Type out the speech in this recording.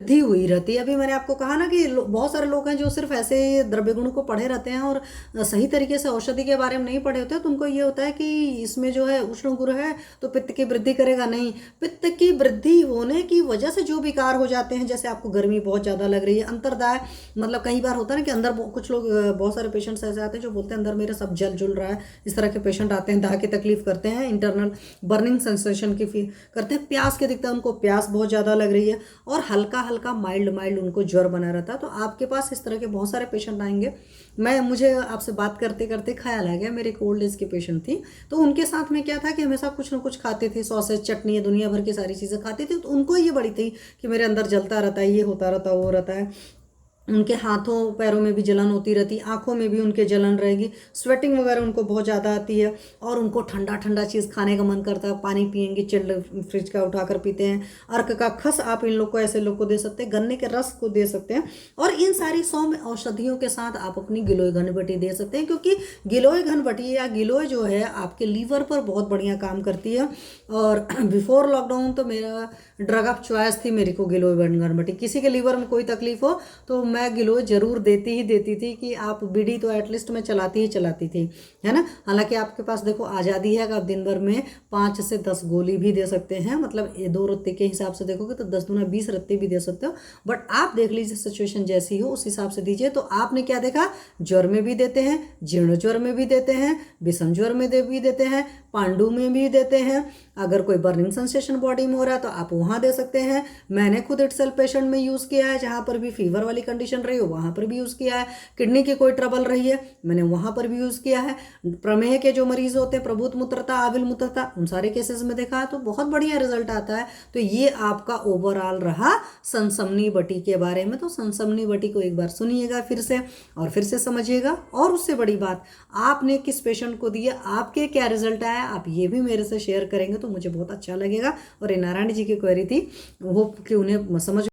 वृद्धि हुई रहती है। अभी मैंने आपको कहा ना कि बहुत सारे लोग हैं जो सिर्फ ऐसे द्रव्य गुण को पढ़े रहते हैं और सही तरीके से औषधि के बारे में नहीं पढ़े होते, तो उनको ये होता है कि इसमें जो है उष्ण गुण है तो पित्त की वृद्धि करेगा। नहीं, पित्त की वृद्धि होने की वजह से जो विकार हो जाते हैं, जैसे आपको गर्मी बहुत ज़्यादा लग रही है, अंतर्दाय मतलब कई बार होता है ना कि अंदर कुछ लोग बहुत सारे पेशेंट्स ऐसे आते हैं जो बोलते हैं अंदर मेरा सब जल जुल रहा है। इस तरह के पेशेंट आते हैं, दाह की तकलीफ करते हैं, इंटरनल बर्निंग सेंसेशन की फील करते हैं, प्यास के दिखता है उनको, प्यास बहुत ज़्यादा लग रही है, और हल्का हल्का माइल्ड माइल्ड उनको ज्वर बना रहता है। तो आपके पास इस तरह के बहुत सारे पेशेंट आएंगे। मुझे आपसे बात करते करते ख्याल आ गया, मेरी एक ओल्ड एज की पेशेंट थी, तो उनके साथ में क्या था कि हमेशा कुछ ना कुछ खाते थे, सॉसेज चटनी दुनिया भर की सारी चीज़ें खाते थे। तो उनको ये बड़ी थी कि मेरे अंदर जलता रहता है, ये होता रहता है, वो रहता है। उनके हाथों पैरों में भी जलन होती रहती, आंखों में भी उनके जलन रहेगी, स्वेटिंग वगैरह उनको बहुत ज़्यादा आती है, और उनको ठंडा ठंडा चीज़ खाने का मन करता है। पानी पियेंगे चिल्ड फ्रिज का उठाकर पीते हैं। अर्क का खस आप इन लोग को, ऐसे लोग को दे सकते हैं, गन्ने के रस को दे सकते हैं, और इन सारी 100 औषधियों के साथ आप अपनी गिलोय घनबटी दे सकते हैं, क्योंकि गिलोय घनबटी या गिलोय जो है आपके लीवर पर बहुत बढ़िया काम करती है। और बिफोर लॉकडाउन तो मेरा ड्रग ऑफ चॉइस थी मेरे को गिलोय घनबटी। किसी के लीवर में कोई तकलीफ हो तो मैं गिलोय जरूर देती ही देती थी, कि आप बीड़ी तो एटलीस्ट मैं चलाती ही चलाती थी, है ना। हालांकि आपके पास देखो आज़ादी है कि आप दिन भर में 5 से 10 गोली भी दे सकते हैं, मतलब 2 रत्ते के हिसाब से देखोगे तो 10 दूना 20 रत्ते भी दे सकते हो। बट आप देख लीजिए सिचुएशन जैसी हो उस हिसाब से दीजिए। तो आपने क्या देखा, ज्वर में भी देते हैं, जीर्ण ज्वर में भी देते हैं, विषम ज्वर में भी देते हैं, पांडु में भी देते हैं। अगर कोई बर्निंग सेंसेशन बॉडी में हो रहा है तो आप वहाँ दे सकते हैं। मैंने खुद इटसेल्फ पेशेंट में यूज़ किया है, जहाँ पर भी फीवर वाली कंडीशन रही हो वहाँ पर भी यूज़ किया है। किडनी की कोई ट्रबल रही है मैंने वहाँ पर भी यूज़ किया है। प्रमेह के जो मरीज होते हैं, प्रभुत मूत्रता, आविल मूत्रता, उन सारे केसेस में देखा है, तो बहुत बढ़िया रिजल्ट आता है। तो ये आपका ओवरऑल रहा सनसमनी बटी के बारे में। तो सनसमनी बटी को एक बार सुनिएगा फिर से, और फिर से समझिएगा। और उससे बड़ी बात, आपने किस पेशेंट को दिया, आपके क्या रिजल्ट आया, आप ये भी मेरे से शेयर करेंगे तो मुझे बहुत अच्छा लगेगा। और ये नारायण जी की क्वेरी थी, वो कि उन्हें समझ